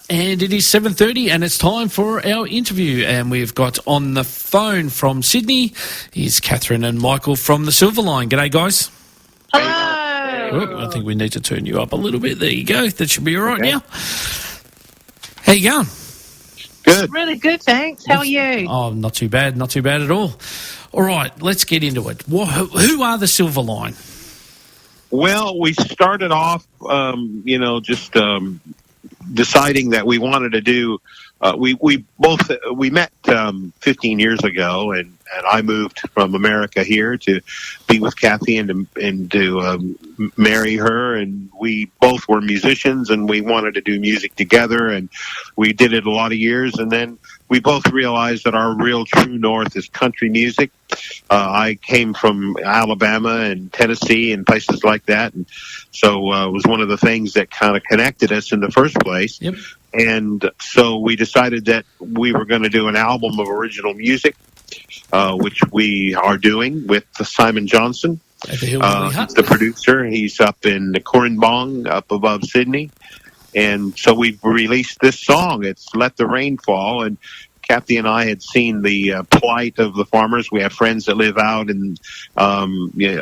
And it is 7:30 and it's time for our interview. And we've got on the phone from Sydney is Catherine and Michael from the Silverline. G'day, guys. Hello. Oh, I think we need to turn you up a little bit. There you go. That should be all right now. How you going? Good. Really good, thanks. How are you? Oh, not too bad. Not too bad at all. All right, let's get into it. Who are the Silverline? Well, we started off, deciding that we wanted to do. We met 15 years ago, and I moved from America here to be with Kathy and to marry her. And we both were musicians, and we wanted to do music together, and we did it a lot of years. And then we both realized that our real true north is country music. I came from Alabama and Tennessee and places like that, and so it was one of the things that kind of connected us in the first place. Yep. And so we decided that we were going to do an album of original music, which we are doing with Simon Johnson, the producer. He's up in Corinbong, up above Sydney. And so we've released this song. It's Let the Rain Fall. And Kathy and I had seen the plight of the farmers. We have friends that live out in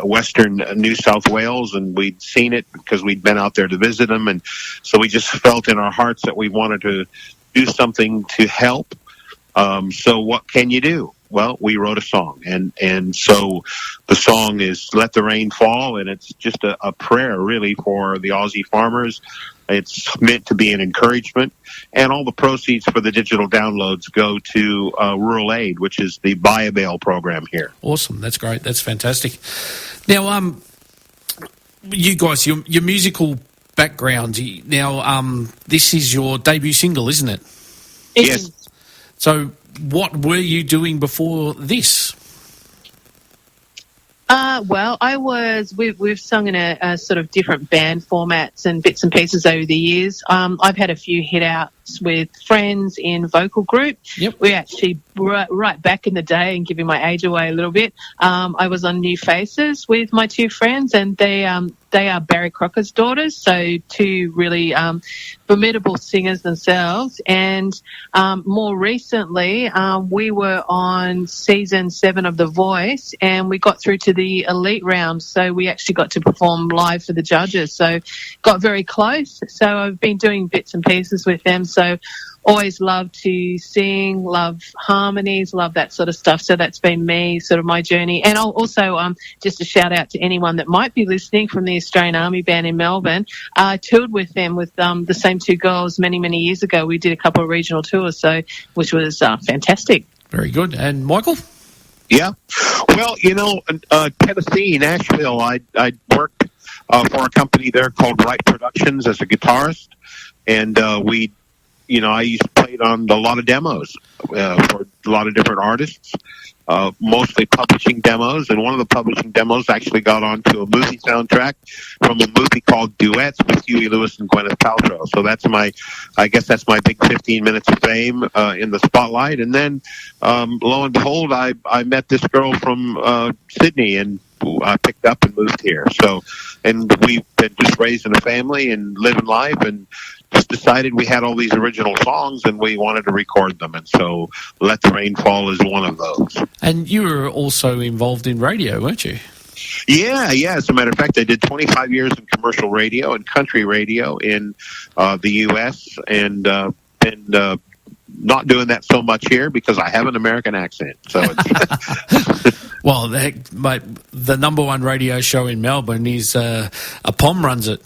western New South Wales, and we'd seen it because we'd been out there to visit them. And so we just felt in our hearts that we wanted to do something to help. So what can you do? Well, we wrote a song, and so the song is Let the Rain Fall, and it's just a prayer, really, for the Aussie farmers. It's meant to be an encouragement, and all the proceeds for the digital downloads go to Rural Aid, which is the Buy a Bale program here. Awesome. That's great. That's fantastic. Now, you guys, your musical background, now, this is your debut single, isn't it? Yes. So what were you doing before this? Well, we've sung in a sort of different band formats and bits and pieces over the years. I've had a few hit outs with friends in vocal group. Yep. We actually, right back in the day, and giving my age away a little bit, I was on New Faces with my two friends, and they are Barry Crocker's daughters, so two really formidable singers themselves. And more recently, we were on season 7 of The Voice, and we got through to the elite round, so we actually got to perform live for the judges, so got very close. So I've been doing bits and pieces with them, so always love to sing, love harmonies, love that sort of stuff. So that's been me, sort of my journey. And I'll also, just a shout out to anyone that might be listening from the Australian Army Band in Melbourne. I toured with them with the same two girls many, many years ago. We did a couple of regional tours, which was fantastic. Very good. And Michael? Yeah. Well, Tennessee, Nashville, I worked for a company there called Wright Productions as a guitarist, and I used to play on a lot of demos for a lot of different artists, mostly publishing demos. And one of the publishing demos actually got onto a movie soundtrack from a movie called Duets with Huey Lewis and Gwyneth Paltrow. So that's my big 15 minutes of fame in the spotlight. And then, lo and behold, I met this girl from Sydney, and I picked up and moved here. And we've been just raising a family and living life, and just decided we had all these original songs and we wanted to record them. And so Let the Rain Fall is one of those. And you were also involved in radio, weren't you? Yeah. As a matter of fact, I did 25 years in commercial radio and country radio in the U.S. and not doing that so much here because I have an American accent. So it's well, mate, the number one radio show in Melbourne is a POM runs it.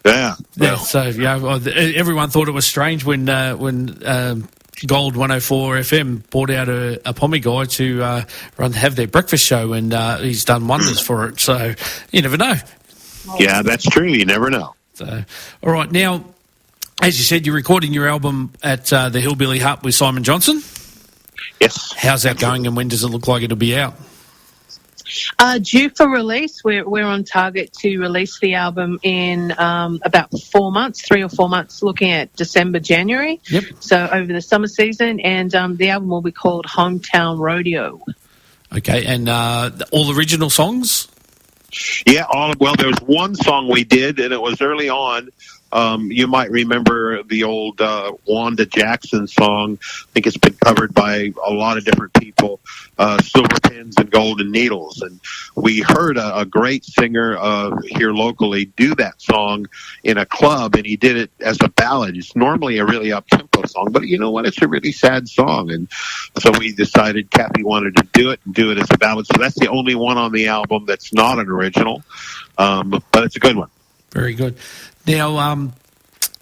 Yeah. So everyone thought it was strange when Gold 104 FM brought out a Pommy guy to have their breakfast show, and he's done wonders for it. So you never know. Yeah, that's true. You never know. So, all right, now, as you said, you're recording your album at the Hillbilly Hut with Simon Johnson. Yes. How's that going, and when does it look like it'll be out? Due for release, we're on target to release the album in about 4 months, 3 or 4 months, looking at December, January. Yep. So over the summer season, and the album will be called Hometown Rodeo. Okay, and all original songs? Yeah, well, there's one song we did, and it was early on You might remember the old Wanda Jackson song. I think it's been covered by a lot of different people, Silver Pins and Golden Needles. And we heard a great singer here locally do that song in a club, and he did it as a ballad. It's normally a really up-tempo song, but you know what? It's a really sad song. And so we decided Kathy wanted to do it as a ballad. So that's the only one on the album that's not an original, but it's a good one. Very good. Now,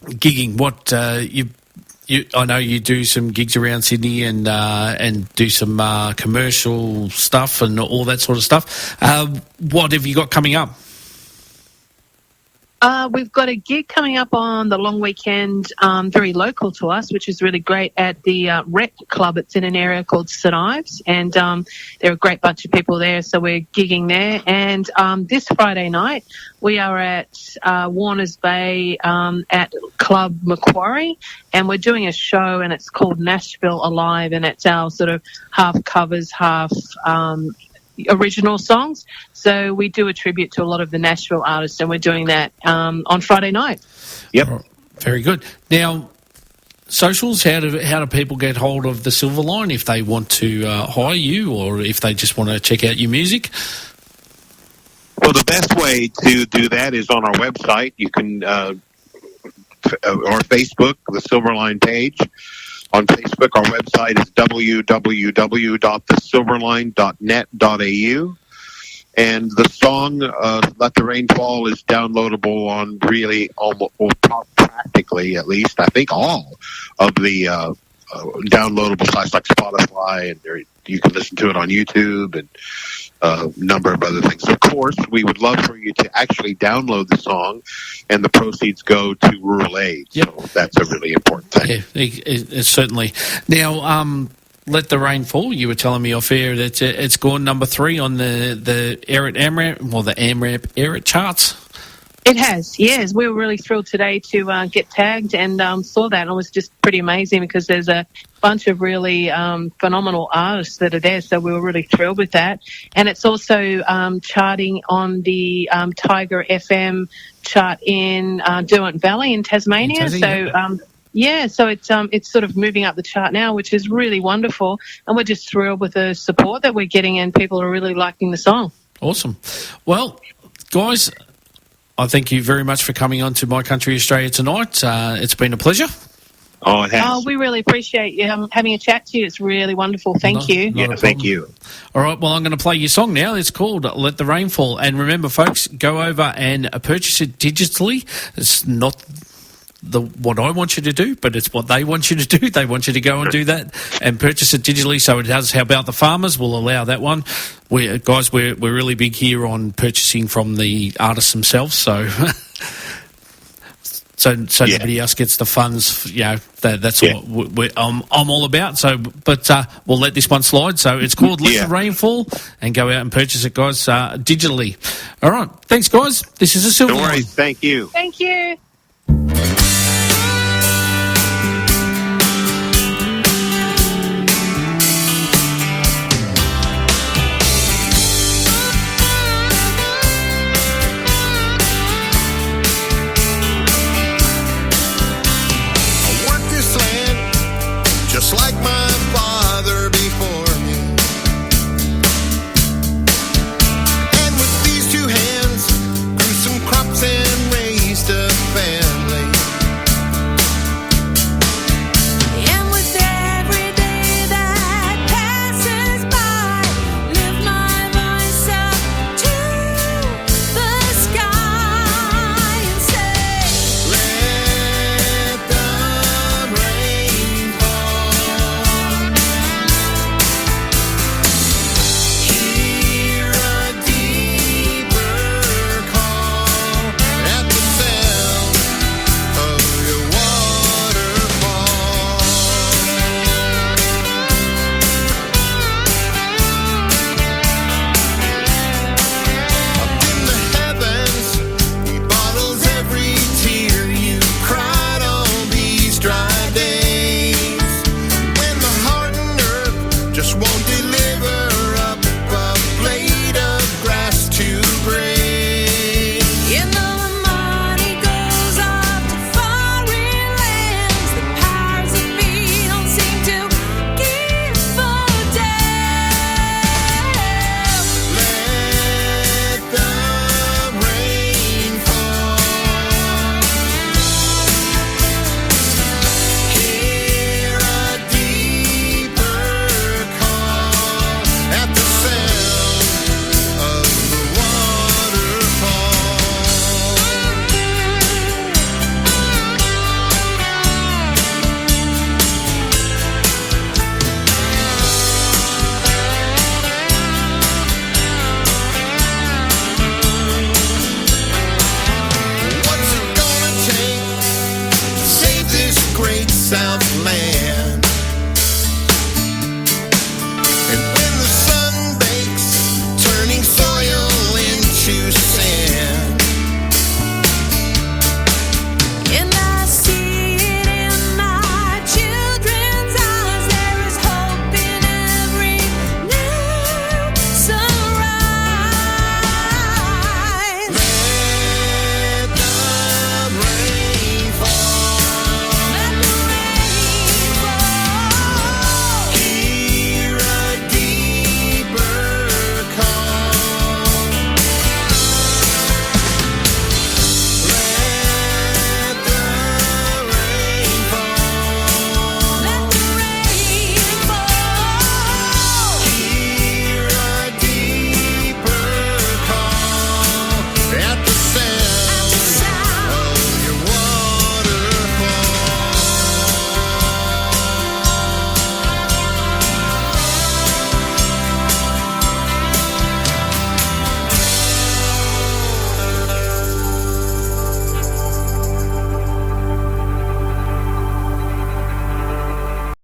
gigging, what I know you do some gigs around Sydney and do some commercial stuff and all that sort of stuff. What have you got coming up? We've got a gig coming up on the long weekend, very local to us, which is really great, at the Rec Club. It's in an area called St Ives, and there are a great bunch of people there, so we're gigging there. And this Friday night, we are at Warners Bay at Club Macquarie, and we're doing a show, and it's called Nashville Alive, and it's our sort of half covers, half original songs. So we do a tribute to a lot of the Nashville artists, and we're doing that on Friday night. Yep. Very good. Now, socials, how do people get hold of the Silverline if they want to hire you, or if they just want to check out your music? Well, the best way to do that is on our website. You can, or Facebook, the Silverline page. On Facebook, our website is www.thesilverline.net.au. And the song, Let the Rain Fall, is downloadable on really almost, well, practically, at least, I think all of the downloadable sites like Spotify, and you can listen to it on YouTube and a number of other things. Of course, we would love for you to actually download the song, and the proceeds go to rural aid. Yep. So that's a really important thing. Yeah, certainly. Now, Let the Rain Fall, you were telling me off air that it's gone number 3 on the AMRAP, or the AMRAP Erit charts. It has, yes. We were really thrilled today to get tagged and saw that, and it was just pretty amazing because there's a bunch of really phenomenal artists that are there, so we were really thrilled with that. And it's also charting on the Tiger FM chart in Derwent Valley in Tasmania. So it's sort of moving up the chart now, which is really wonderful, and we're just thrilled with the support that we're getting, and people are really liking the song. Awesome. Well, guys, I thank you very much for coming on to My Country Australia tonight. It's been a pleasure. Oh, it has. Oh, we really appreciate you having a chat to you. It's really wonderful. Thank you. Yeah, thank you. All right, well, I'm going to play your song now. It's called Let the Rain Fall. And remember, folks, go over and purchase it digitally. It's not what I want you to do, but it's what they want you to do. They want you to go and do that and purchase it digitally. So it does. How about the farmers? We'll allow that one. We're really big here on purchasing from the artists themselves. So nobody else gets the funds. You know, that's what I'm all about. So, but we'll let this one slide. So it's called Let the Rain Fall, and go out and purchase it, guys, digitally. All right, thanks, guys. This is a Silverline. No worries. Thank you. Thank you. Just like my father before me, and with these 2 hands grew some crops and raised a family. myself